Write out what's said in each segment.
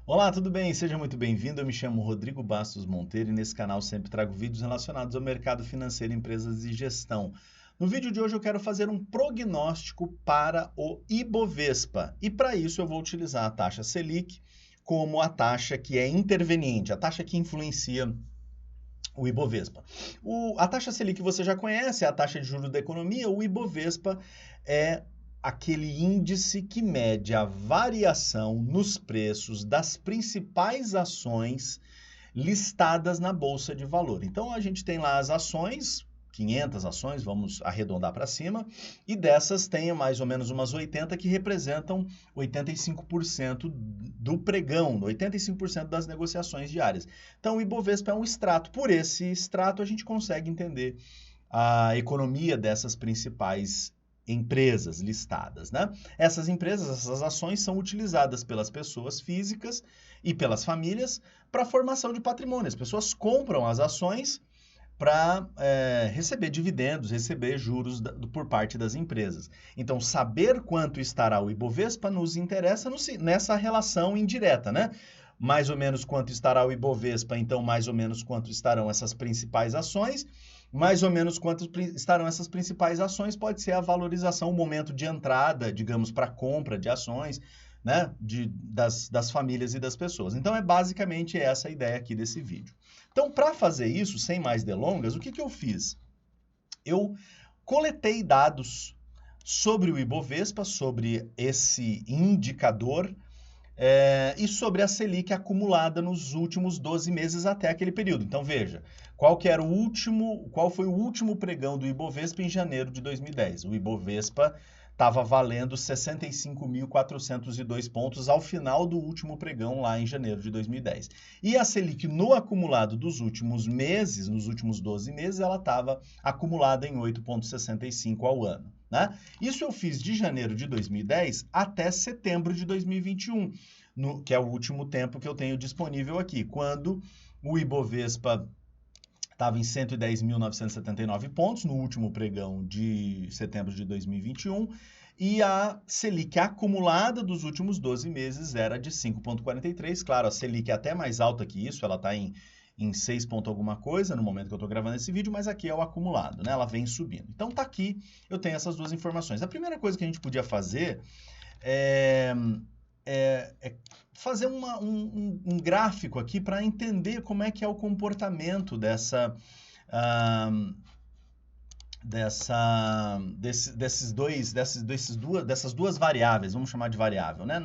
Olá, tudo bem? Seja muito bem-vindo. Eu me chamo Rodrigo Bastos Monteiro e nesse canal sempre trago vídeos relacionados ao mercado financeiro, empresas e gestão. No vídeo de hoje eu quero fazer um prognóstico para o Ibovespa e para isso eu vou utilizar a taxa Selic como a taxa que é interveniente, a taxa que influencia o Ibovespa. A taxa Selic você já conhece, é a taxa de juros da economia. O Ibovespa é aquele índice que mede a variação nos preços das principais ações listadas na Bolsa de Valor. Então a gente tem lá as ações, 500 ações, vamos arredondar para cima, e dessas tem mais ou menos umas 80 que representam 85% do pregão, 85% das negociações diárias. Então o Ibovespa é um extrato. Por esse extrato a gente consegue entender a economia dessas principais empresas listadas, né? Essas empresas, essas ações são utilizadas pelas pessoas físicas e pelas famílias para formação de patrimônio. As pessoas compram as ações para receber dividendos, receber juros por parte das empresas. Então, saber quanto estará o Ibovespa nos interessa nessa relação indireta, né? Mais ou menos quanto estará o Ibovespa, então mais ou menos quanto estarão essas principais ações, mais ou menos quanto estarão essas principais ações, pode ser a valorização, o momento de entrada, digamos, para compra de ações, né, das famílias e das pessoas. Então, é basicamente essa a ideia aqui desse vídeo. Então, para fazer isso, sem mais delongas, o que eu fiz? Eu coletei dados sobre o Ibovespa, sobre esse indicador, e sobre a Selic acumulada nos últimos 12 meses até aquele período. Então veja, qual foi o último pregão do Ibovespa em janeiro de 2010? O Ibovespa estava valendo 65.402 pontos ao final do último pregão lá em janeiro de 2010. E a Selic no acumulado dos últimos meses, nos últimos 12 meses, ela estava acumulada em 8,65 ao ano. Né? Isso eu fiz de janeiro de 2010 até setembro de 2021, que é o último tempo que eu tenho disponível aqui, quando o Ibovespa estava em 110.979 pontos no último pregão de setembro de 2021 e a Selic acumulada dos últimos 12 meses era de 5,43. Claro, a Selic é até mais alta que isso, ela está em 6 ponto alguma coisa no momento que eu estou gravando esse vídeo, mas aqui é o acumulado, né? Ela vem subindo. Então tá aqui, eu tenho essas duas informações. A primeira coisa que a gente podia fazer é fazer um gráfico aqui para entender como é que é o comportamento dessas duas variáveis, vamos chamar de variável, né?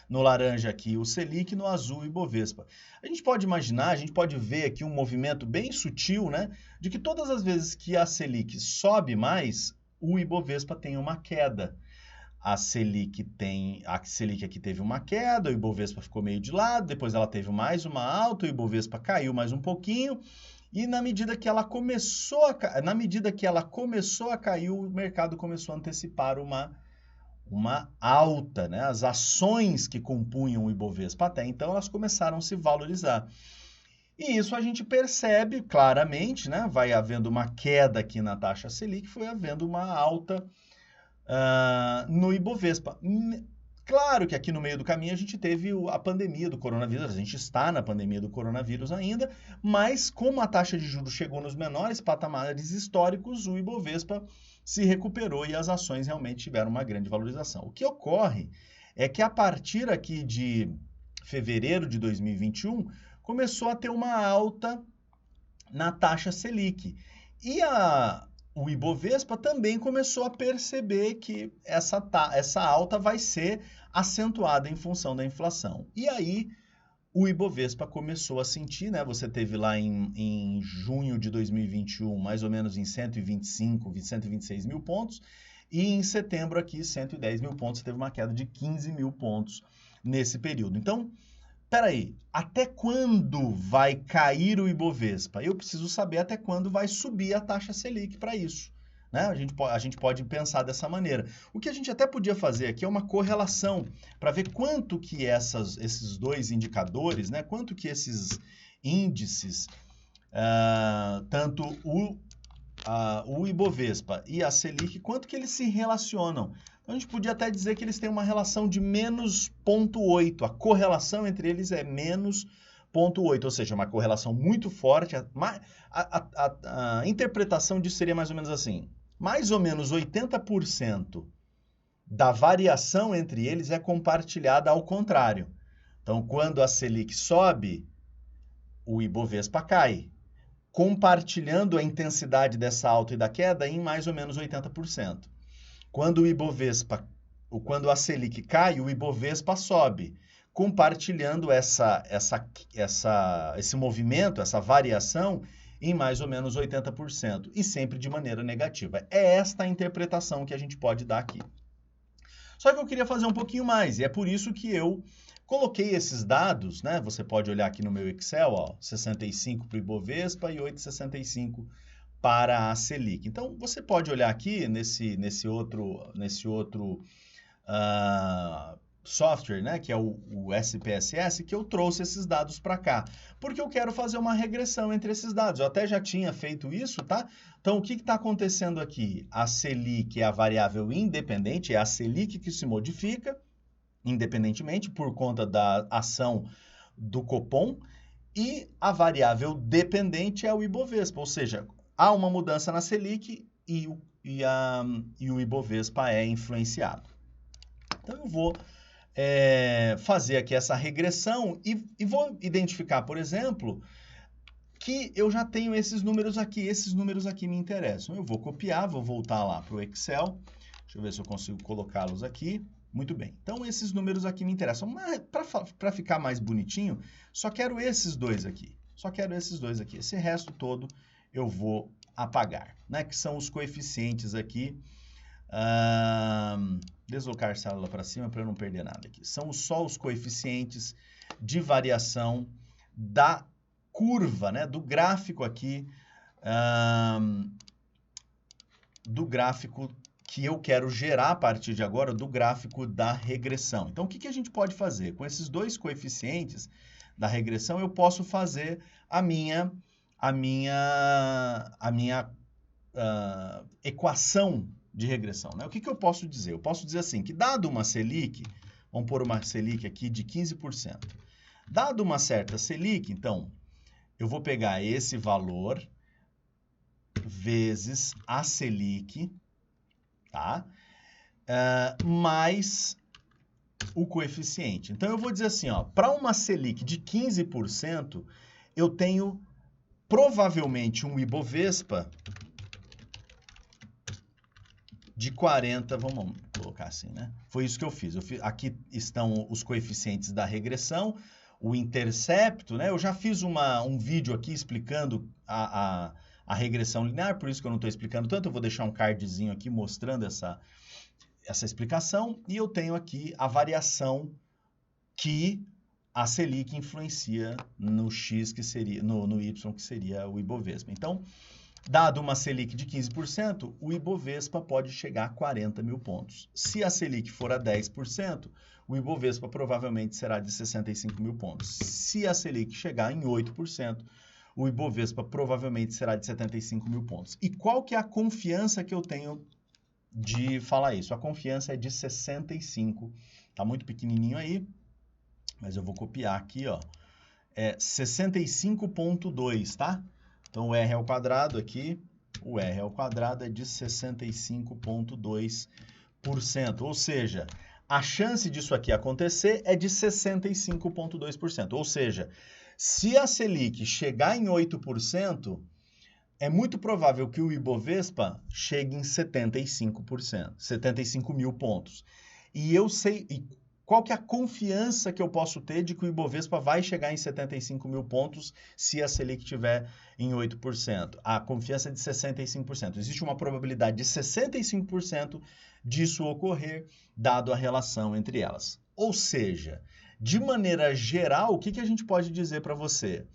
No laranja aqui o Selic, no azul o Ibovespa. A gente pode imaginar, a gente pode ver aqui um movimento bem sutil, né? De que todas as vezes que a Selic sobe mais, o Ibovespa tem uma queda. A Selic aqui teve uma queda, o Ibovespa ficou meio de lado, depois ela teve mais uma alta, o Ibovespa caiu mais um pouquinho, e na medida que ela começou a cair, o mercado começou a antecipar uma alta, né? As ações que compunham o Ibovespa até então, elas começaram a se valorizar. E isso a gente percebe claramente, né? Vai havendo uma queda aqui na taxa Selic, foi havendo uma alta no Ibovespa. Claro que aqui no meio do caminho a gente teve a pandemia do coronavírus, a gente está na pandemia do coronavírus ainda, mas como a taxa de juros chegou nos menores patamares históricos, o Ibovespa se recuperou e as ações realmente tiveram uma grande valorização. O que ocorre é que a partir aqui de fevereiro de 2021, começou a ter uma alta na taxa Selic. E o Ibovespa também começou a perceber que essa alta vai ser acentuada em função da inflação. E aí o Ibovespa começou a sentir, né? Você teve lá em junho de 2021, mais ou menos em 125, 126 mil pontos, e em setembro aqui, 110 mil pontos, teve uma queda de 15 mil pontos nesse período. Então, peraí, até quando vai cair o Ibovespa? Eu preciso saber até quando vai subir a taxa Selic para isso. Né? A gente pode pensar dessa maneira. O que a gente até podia fazer aqui é uma correlação para ver quanto que esses dois indicadores, né? Quanto que esses índices, tanto o Ibovespa e a Selic, quanto que eles se relacionam. Então, a gente podia até dizer que eles têm uma relação de menos 0,8. A correlação entre eles é menos 0,8, ou seja, uma correlação muito forte. A interpretação disso seria mais ou menos assim. Mais ou menos 80% da variação entre eles é compartilhada ao contrário. Então, quando a Selic sobe, o Ibovespa cai, compartilhando a intensidade dessa alta e da queda em mais ou menos 80%. Quando a Selic cai, o Ibovespa sobe, compartilhando esse movimento, essa variação em mais ou menos 80%, e sempre de maneira negativa. É esta a interpretação que a gente pode dar aqui. Só que eu queria fazer um pouquinho mais, e é por isso que eu coloquei esses dados, né? Você pode olhar aqui no meu Excel, ó, 65 para o Ibovespa e 8,65 para a Selic. Então, você pode olhar aqui nesse outro software, né, que é o SPSS, que eu trouxe esses dados para cá, porque eu quero fazer uma regressão entre esses dados. Eu até já tinha feito isso, tá? Então, o que está acontecendo aqui? A Selic é a variável independente, é a Selic que se modifica independentemente por conta da ação do Copom, e a variável dependente é o Ibovespa, ou seja, há uma mudança na Selic e o Ibovespa é influenciado. Então, eu vou fazer aqui essa regressão e vou identificar, por exemplo, que eu já tenho esses números aqui me interessam. Eu vou copiar, vou voltar lá para o Excel, deixa eu ver se eu consigo colocá-los aqui. Muito bem, então esses números aqui me interessam, mas para ficar mais bonitinho, só quero esses dois aqui, esse resto todo eu vou apagar, né, que são os coeficientes aqui, deslocar a célula para cima para eu não perder nada aqui, são só os coeficientes de variação da curva, né, do gráfico aqui, do gráfico que eu quero gerar a partir de agora do gráfico da regressão. Então, o que a gente pode fazer? Com esses dois coeficientes da regressão, eu posso fazer a minha equação de regressão, né? O que eu posso dizer? Eu posso dizer assim, que dado uma Selic, vamos pôr uma Selic aqui de 15%. Dado uma certa Selic, então, eu vou pegar esse valor vezes a Selic, tá? Mais o coeficiente. Então, eu vou dizer assim, ó, para uma Selic de 15%, eu tenho provavelmente um Ibovespa de 40, vamos colocar assim, né? Foi isso que eu fiz. Aqui estão os coeficientes da regressão, o intercepto, né? Eu já fiz um vídeo aqui explicando a regressão linear, por isso que eu não estou explicando tanto, eu vou deixar um cardzinho aqui mostrando essa explicação, e eu tenho aqui a variação que a Selic influencia no X, que seria, no Y, que seria o Ibovespa. Então, dado uma Selic de 15%, o Ibovespa pode chegar a 40 mil pontos. Se a Selic for a 10%, o Ibovespa provavelmente será de 65 mil pontos. Se a Selic chegar em 8%, o Ibovespa provavelmente será de 75 mil pontos. E qual que é a confiança que eu tenho de falar isso? A confiança é de 65. Tá muito pequenininho aí, mas eu vou copiar aqui, ó. É 65,2, tá? Então, o R ao quadrado aqui, o R ao quadrado é de 65,2%. Ou seja, a chance disso aqui acontecer é de 65,2%. Ou seja, se a Selic chegar em 8%, é muito provável que o Ibovespa chegue em 75%, 75 mil pontos. E eu sei... Qual que é a confiança que eu posso ter de que o Ibovespa vai chegar em 75 mil pontos se a Selic estiver em 8%? A confiança é de 65%. Existe uma probabilidade de 65% disso ocorrer, dado a relação entre elas. Ou seja, de maneira geral, o que a gente pode dizer para você?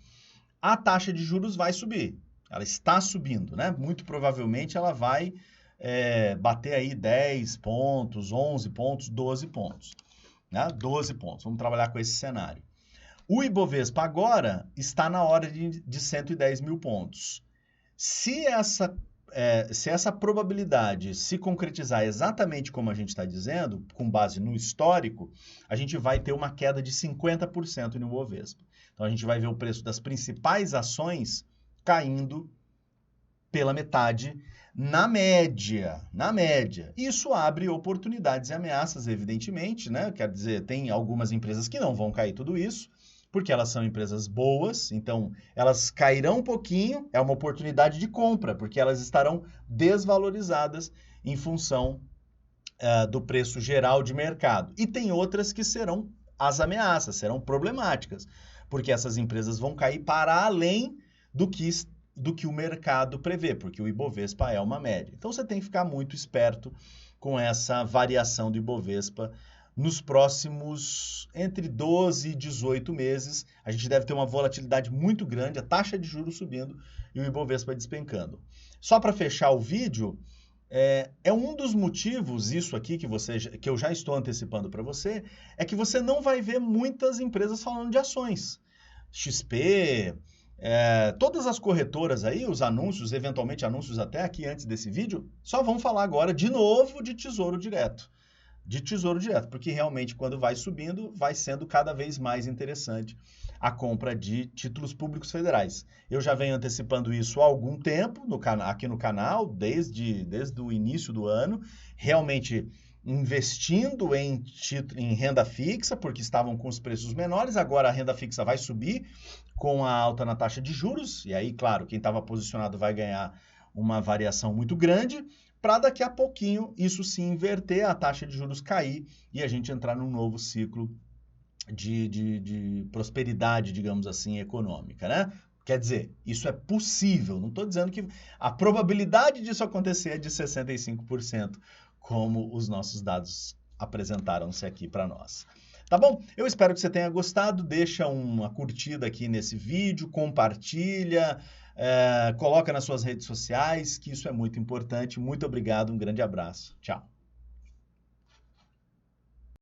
A taxa de juros vai subir. Ela está subindo, né? Muito provavelmente ela vai bater aí 10 pontos, 11 pontos, 12 pontos. 12 pontos, vamos trabalhar com esse cenário. O Ibovespa agora está na hora de 110 mil pontos. Se se essa probabilidade se concretizar exatamente como a gente está dizendo, com base no histórico, a gente vai ter uma queda de 50% no Ibovespa. Então a gente vai ver o preço das principais ações caindo pela metade na média. Isso abre oportunidades e ameaças, evidentemente, né? Quer dizer, tem algumas empresas que não vão cair tudo isso, porque elas são empresas boas, então elas cairão um pouquinho, é uma oportunidade de compra, porque elas estarão desvalorizadas em função do preço geral de mercado. E tem outras que serão as ameaças, serão problemáticas, porque essas empresas vão cair para além do que o mercado prevê, porque o Ibovespa é uma média. Então você tem que ficar muito esperto com essa variação do Ibovespa nos próximos entre 12 e 18 meses. A gente deve ter uma volatilidade muito grande, a taxa de juros subindo e o Ibovespa despencando. Só para fechar o vídeo, é um dos motivos, isso aqui que eu já estou antecipando para você, é que você não vai ver muitas empresas falando de ações. XP, todas as corretoras aí, os anúncios, eventualmente anúncios até aqui antes desse vídeo, só vão falar agora de novo de Tesouro Direto. Porque realmente quando vai subindo, vai sendo cada vez mais interessante a compra de títulos públicos federais. Eu já venho antecipando isso há algum tempo aqui no canal, desde o início do ano, realmente investindo em renda fixa, porque estavam com os preços menores, agora a renda fixa vai subir com a alta na taxa de juros, e aí, claro, quem estava posicionado vai ganhar uma variação muito grande, para daqui a pouquinho isso se inverter, a taxa de juros cair e a gente entrar num novo ciclo de prosperidade, digamos assim, econômica, né? Quer dizer, isso é possível, não estou dizendo que a probabilidade disso acontecer é de 65%, como os nossos dados apresentaram-se aqui para nós. Tá bom? Eu espero que você tenha gostado, deixa uma curtida aqui nesse vídeo, compartilha, coloca nas suas redes sociais, que isso é muito importante. Muito obrigado, um grande abraço. Tchau.